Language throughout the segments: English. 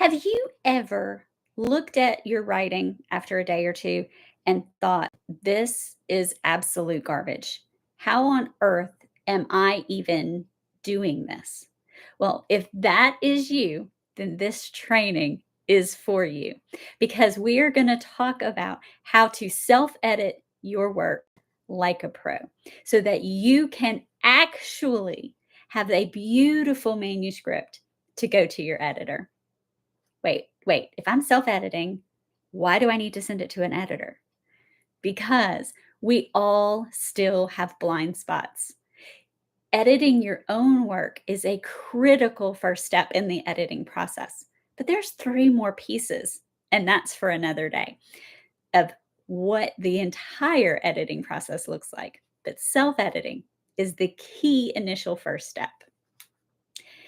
Have you ever looked at your writing after a day or two and thought, this is absolute garbage? How on earth am I even doing this? Well, if that is you, then this training is for you because we are going to talk about how to self edit your work like a pro so that you can actually have a beautiful manuscript to go to your editor. Wait, if I'm self-editing, why do I need to send it to an editor? Because we all still have blind spots. Editing your own work is a critical first step in the editing process. But there's 3 more pieces, and that's for another day, of what the entire editing process looks like. But self-editing is the key initial first step.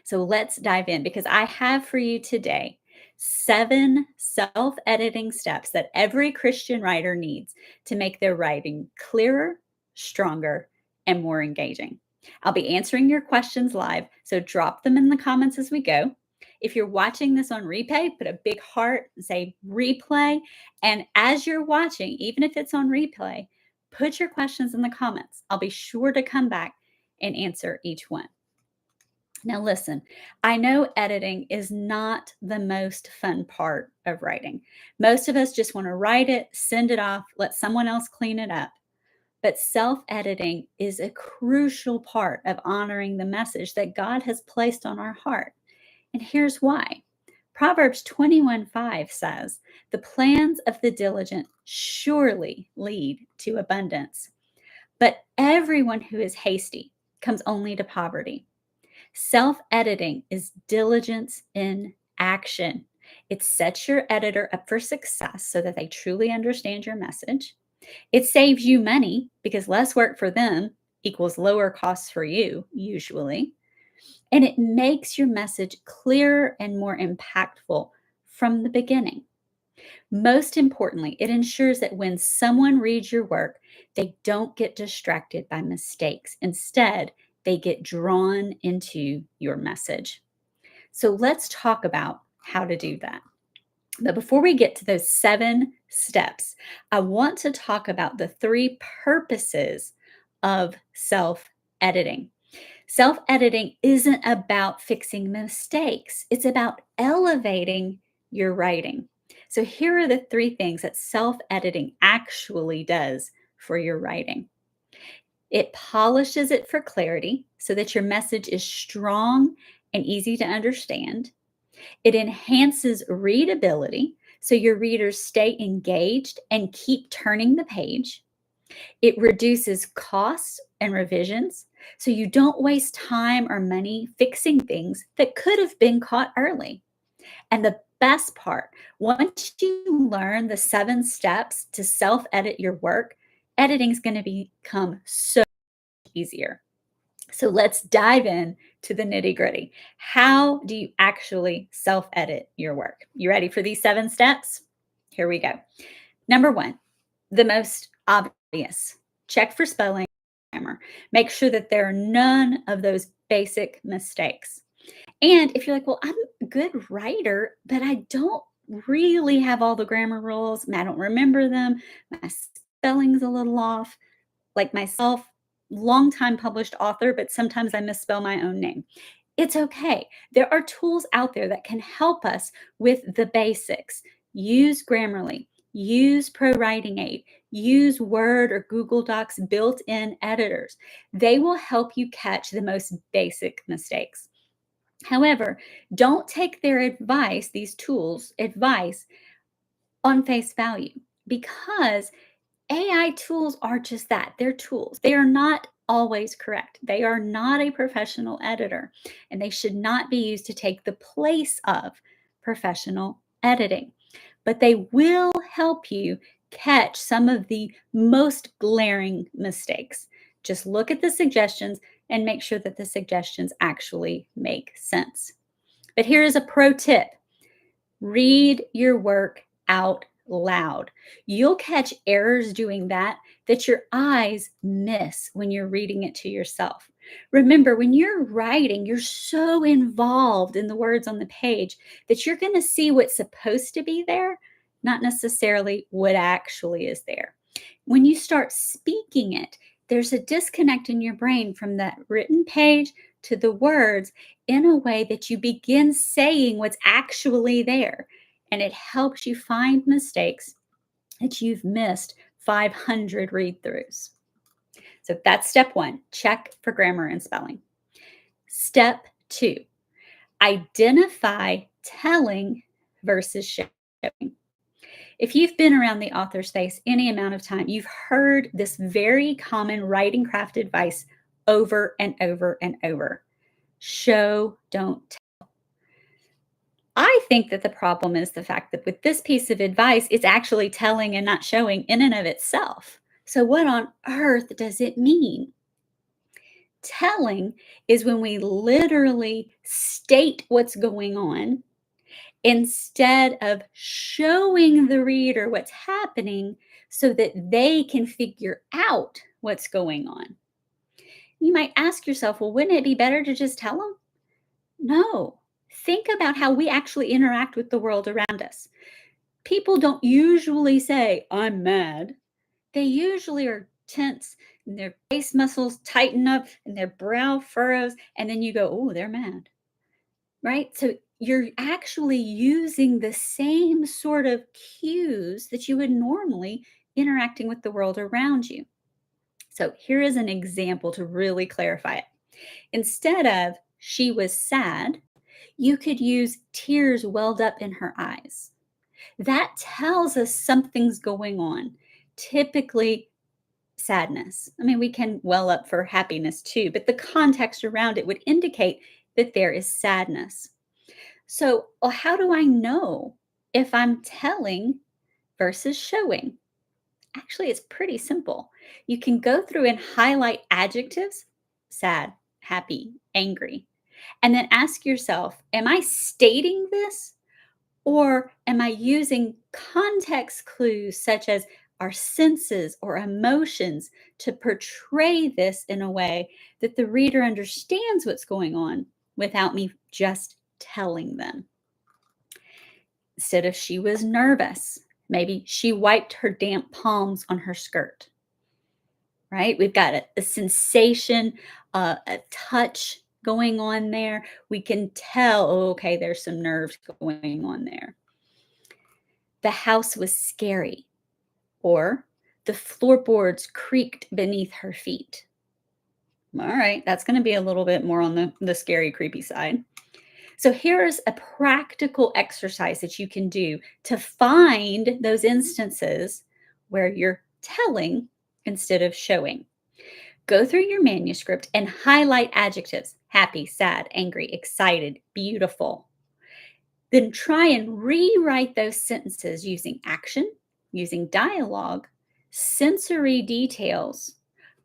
So let's dive in because I have for you today 7 self editing steps that every Christian writer needs to make their writing clearer, stronger, and more engaging. I'll be answering your questions live, so drop them in the comments as we go. If you're watching this on replay, put a big heart and say replay. And as you're watching, even if it's on replay, put your questions in the comments. I'll be sure to come back and answer each one. Now, listen, I know editing is not the most fun part of writing. Most of us just want to write it, send it off, let someone else clean it up. But self editing is a crucial part of honoring the message that God has placed on our heart. And here's why. Proverbs 21:5 says, "The plans of the diligent surely lead to abundance, but everyone who is hasty comes only to poverty." Self-editing is diligence in action. It sets your editor up for success so that they truly understand your message. It saves you money because less work for them equals lower costs for you, usually. And it makes your message clearer and more impactful from the beginning. Most importantly, it ensures that when someone reads your work, they don't get distracted by mistakes. Instead, they get drawn into your message. So let's talk about how to do that. But before we get to those 7 steps, I want to talk about the 3 purposes of self-editing. Self-editing isn't about fixing mistakes. It's about elevating your writing. So here are the 3 things that self-editing actually does for your writing. It polishes it for clarity so that your message is strong and easy to understand. It enhances readability so your readers stay engaged and keep turning the page. It reduces costs and revisions so you don't waste time or money fixing things that could have been caught early. And the best part, once you learn the 7 steps to self edit your work, editing is going to become so easier. So let's dive in to the nitty gritty. How do you actually self edit your work? You ready for these 7 steps? Here we go. Number 1, the most obvious, check for spelling and grammar. Make sure that there are none of those basic mistakes. And if you're like, well, I'm a good writer, but I don't really have all the grammar rules, and I don't remember them, my spelling's a little off, like myself, longtime published author, but sometimes I misspell my own name. It's okay. There are tools out there that can help us with the basics. Use Grammarly, use Pro Writing Aid, use Word or Google Docs built-in editors. They will help you catch the most basic mistakes. However, don't take their advice, these tools' advice, on face value because AI tools are just that. They're tools. They are not always correct. They are not a professional editor, and they should not be used to take the place of professional editing. But they will help you catch some of the most glaring mistakes. Just look at the suggestions and make sure that the suggestions actually make sense. But here is a pro tip. Read your work out loud. You'll catch errors doing that your eyes miss when you're reading it to yourself. Remember, when you're writing, you're so involved in the words on the page that you're going to see what's supposed to be there, not necessarily what actually is there. When you start speaking it, there's a disconnect in your brain from that written page to the words in a way that you begin saying what's actually there. And it helps you find mistakes that you've missed 500 read throughs. So that's step one, check for grammar and spelling. Step two, identify telling versus showing. If you've been around the author space any amount of time, you've heard this very common writing craft advice over and over and over. Show, don't tell. I think that the problem is the fact that with this piece of advice, it's actually telling and not showing in and of itself. So, what on earth does it mean? Telling is when we literally state what's going on instead of showing the reader what's happening so that they can figure out what's going on. You might ask yourself, well, wouldn't it be better to just tell them? No. Think about how we actually interact with the world around us. People don't usually say, I'm mad. They usually are tense and their face muscles tighten up and their brow furrows. And then you go, oh, they're mad. Right? So you're actually using the same sort of cues that you would normally interacting with the world around you. So here is an example to really clarify it. Instead of she was sad, you could use tears welled up in her eyes. That tells us something's going on. Typically, sadness. I mean, we can well up for happiness too, but the context around it would indicate that there is sadness. So, well, how do I know if I'm telling versus showing? Actually, it's pretty simple. You can go through and highlight adjectives, sad, happy, angry, and then ask yourself, am I stating this? Or am I using context clues such as our senses or emotions to portray this in a way that the reader understands what's going on without me just telling them? Instead of she was nervous, maybe she wiped her damp palms on her skirt, right? We've got a sensation, a touch going on there. We can tell, oh, okay, there's some nerves going on there. The house was scary, or the floorboards creaked beneath her feet. All right, that's going to be a little bit more on the scary, creepy side. So here's a practical exercise that you can do to find those instances where you're telling instead of showing. Go through your manuscript and highlight adjectives: happy, sad, angry, excited, beautiful. Then try and rewrite those sentences using action, using dialogue, sensory details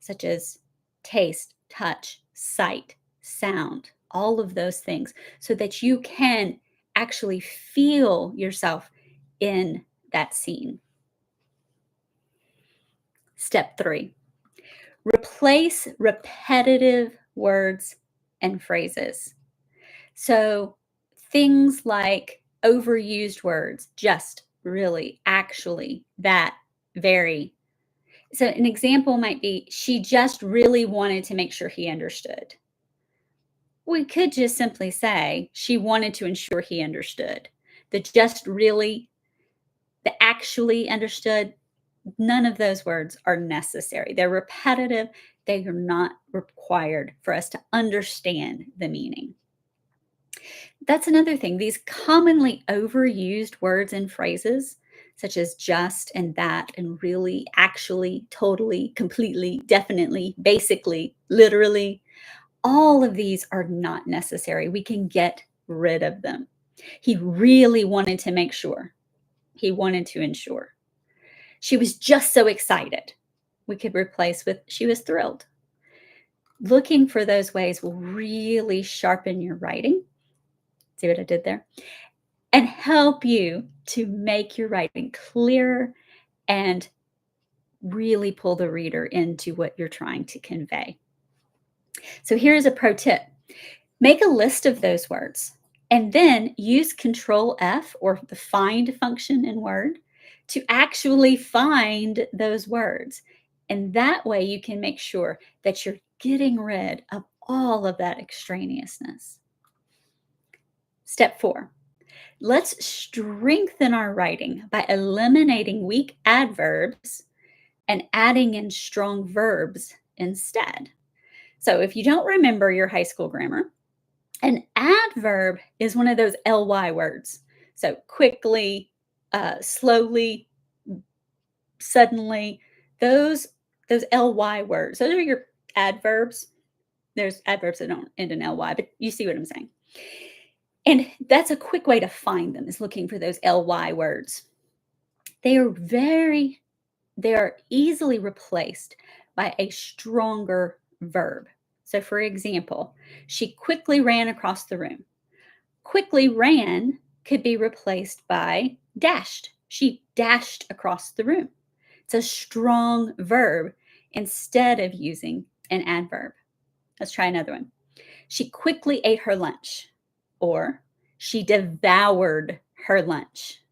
such as taste, touch, sight, sound, all of those things, so that you can actually feel yourself in that scene. Step 3, replace repetitive words and phrases. So things like overused words, just, really, actually, that, very. So an example might be, she just really wanted to make sure he understood. We could just simply say she wanted to ensure he understood. The just really, the actually understood, none of those words are necessary. They're repetitive. They are not required for us to understand the meaning. That's another thing. These commonly overused words and phrases, such as just and that and really, actually, totally, completely, definitely, basically, literally, all of these are not necessary. We can get rid of them. He really wanted to make sure. He wanted to ensure. She was just so excited. We could replace with she was thrilled. Looking for those ways will really sharpen your writing. See what I did there? And help you to make your writing clearer and really pull the reader into what you're trying to convey. So here's a pro tip. Make a list of those words and then use Control F or the find function in Word to actually find those words. And that way you can make sure that you're getting rid of all of that extraneousness. Step 4. Let's strengthen our writing by eliminating weak adverbs and adding in strong verbs instead. So if you don't remember your high school grammar, an adverb is one of those ly words. So quickly, slowly, suddenly, those ly words. Those are your adverbs. There's adverbs that don't end in ly, but you see what I'm saying. And that's a quick way to find them, is looking for those ly words. They are easily replaced by a stronger verb. So for example, she quickly ran across the room. Quickly ran could be replaced by dashed. She dashed across the room. It's a strong verb instead of using an adverb. Let's try another one. She quickly ate her lunch, or she devoured her lunch.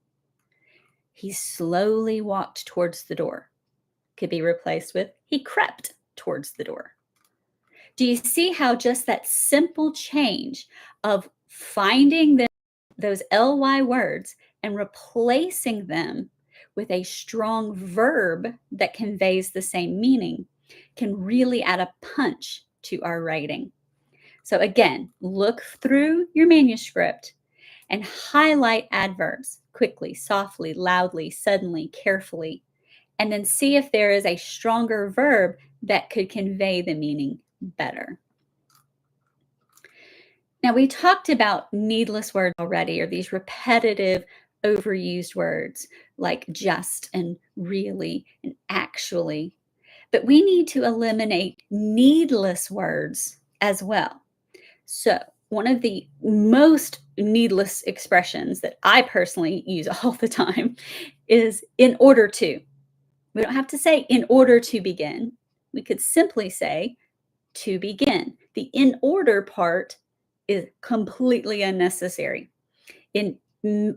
He slowly walked towards the door. Could be replaced with he crept towards the door. Do you see how just that simple change of finding those ly words and replacing them with a strong verb that conveys the same meaning can really add a punch to our writing? So again, look through your manuscript and highlight adverbs quickly, softly, loudly, suddenly, carefully, and then see if there is a stronger verb that could convey the meaning better. Now, we talked about needless words already, or these repetitive, overused words like just and really and actually. But we need to eliminate needless words as well. So, one of the most needless expressions that I personally use all the time is in order to. We don't have to say in order to begin. We could simply say to begin. The in order part is completely unnecessary. In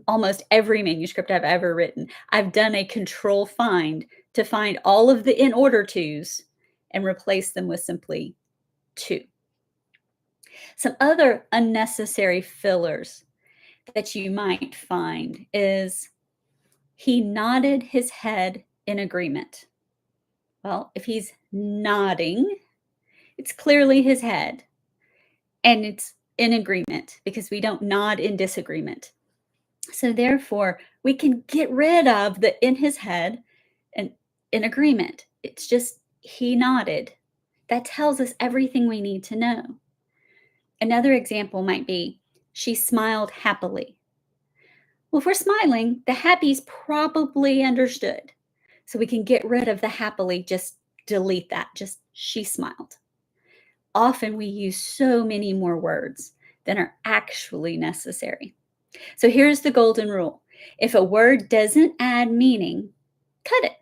almost every manuscript I've ever written, I've done a control find to find all of the in order tos and replace them with simply to. Some other unnecessary fillers that you might find is he nodded his head in agreement. Well, if he's nodding, it's clearly his head, and it's in agreement because we don't nod in disagreement. So therefore, we can get rid of the in his head and in agreement. It's just he nodded. That tells us everything we need to know. Another example might be she smiled happily. Well, if we're smiling, the happy's probably understood. So we can get rid of the happily, just delete that, just she smiled. Often we use so many more words than are actually necessary. So here's the golden rule. If a word doesn't add meaning, cut it.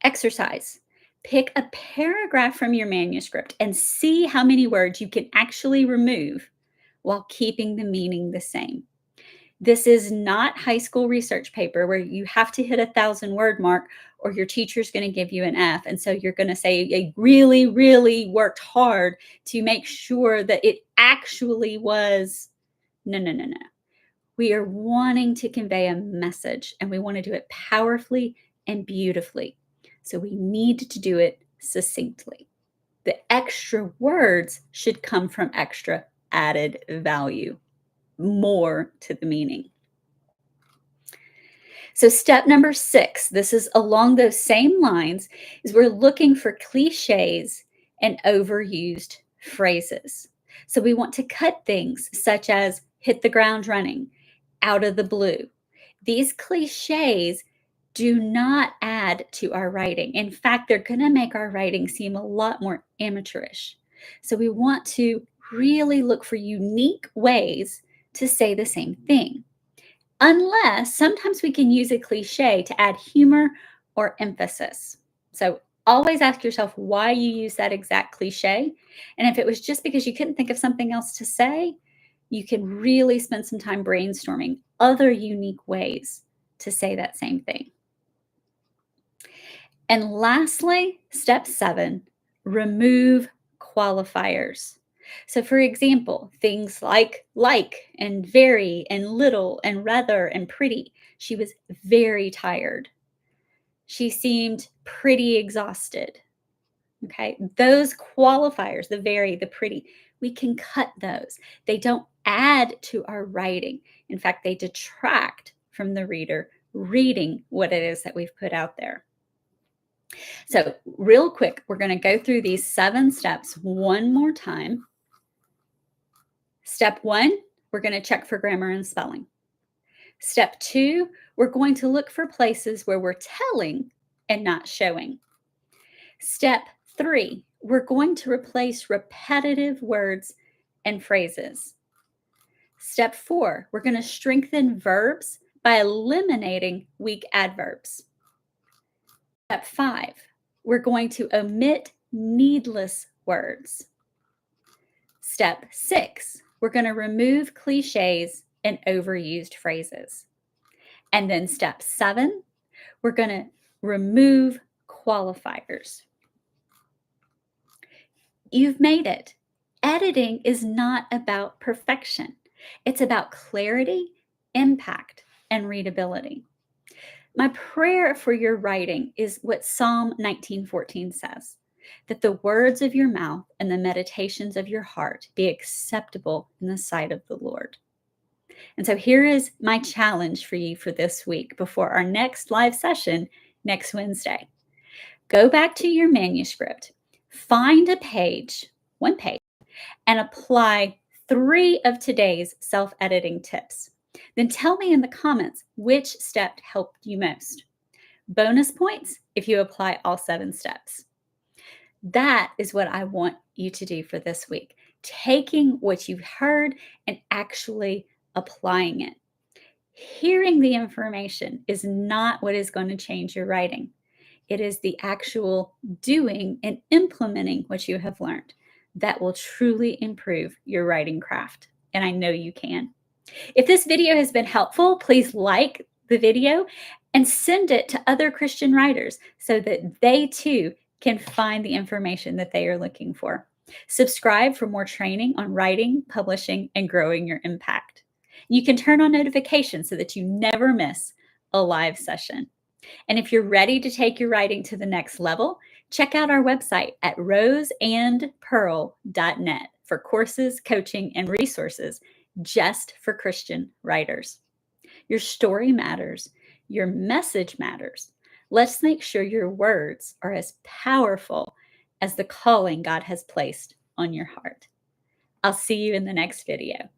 Exercise. Pick a paragraph from your manuscript and see how many words you can actually remove while keeping the meaning the same. This is not high school research paper where you have to hit 1,000-word mark or your teacher's going to give you an F. And so you're going to say, I really, really worked hard to make sure that it actually was. No, no, no, no. We are wanting to convey a message, and we want to do it powerfully and beautifully. So we need to do it succinctly. The extra words should come from extra added value, more to the meaning. So step number 6, this is along those same lines, is we're looking for cliches and overused phrases. So we want to cut things such as hit the ground running, out of the blue. These cliches do not add to our writing. In fact, they're going to make our writing seem a lot more amateurish. So we want to really look for unique ways to say the same thing. Unless sometimes we can use a cliche to add humor or emphasis. So Always ask yourself why you use that exact cliche. And if it was just because you couldn't think of something else to say, you can really spend some time brainstorming other unique ways to say that same thing. And lastly, step 7, remove qualifiers. So, for example, things like and very and little and rather and pretty. She was very tired. She seemed pretty exhausted. Okay. Those qualifiers, the very, the pretty, we can cut those. They don't add to our writing. In fact, they detract from the reader reading what it is that we've put out there. So, real quick, we're going to go through these 7 steps one more time. Step 1, we're going to check for grammar and spelling. Step 2, we're going to look for places where we're telling and not showing. Step 3, we're going to replace repetitive words and phrases. Step 4, we're going to strengthen verbs by eliminating weak adverbs. Step 5, we're going to omit needless words. Step 6, we're going to remove cliches and overused phrases. And then step 7, we're going to remove qualifiers. You've made it. Editing is not about perfection. It's about clarity, impact, and readability. My prayer for your writing is what Psalm 19:14 says, that the words of your mouth and the meditations of your heart be acceptable in the sight of the Lord. And so here is my challenge for you for this week before our next live session next Wednesday. Go back to your manuscript, find a page, one page, and apply 3 of today's self-editing tips. Then tell me in the comments which step helped you most. Bonus points if you apply all 7 steps. That is what I want you to do for this week, taking what you've heard and actually applying it. Hearing the information is not what is going to change your writing. It is the actual doing and implementing what you have learned that will truly improve your writing craft. And I know you can. If this video has been helpful, please like the video and send it to other Christian writers so that they too can find the information that they are looking for. Subscribe for more training on writing, publishing, and growing your impact. You can turn on notifications so that you never miss a live session. And if you're ready to take your writing to the next level, check out our website at roseandpearl.net for courses, coaching, and resources just for Christian writers. Your story matters. Your message matters. Let's make sure your words are as powerful as the calling God has placed on your heart. I'll see you in the next video.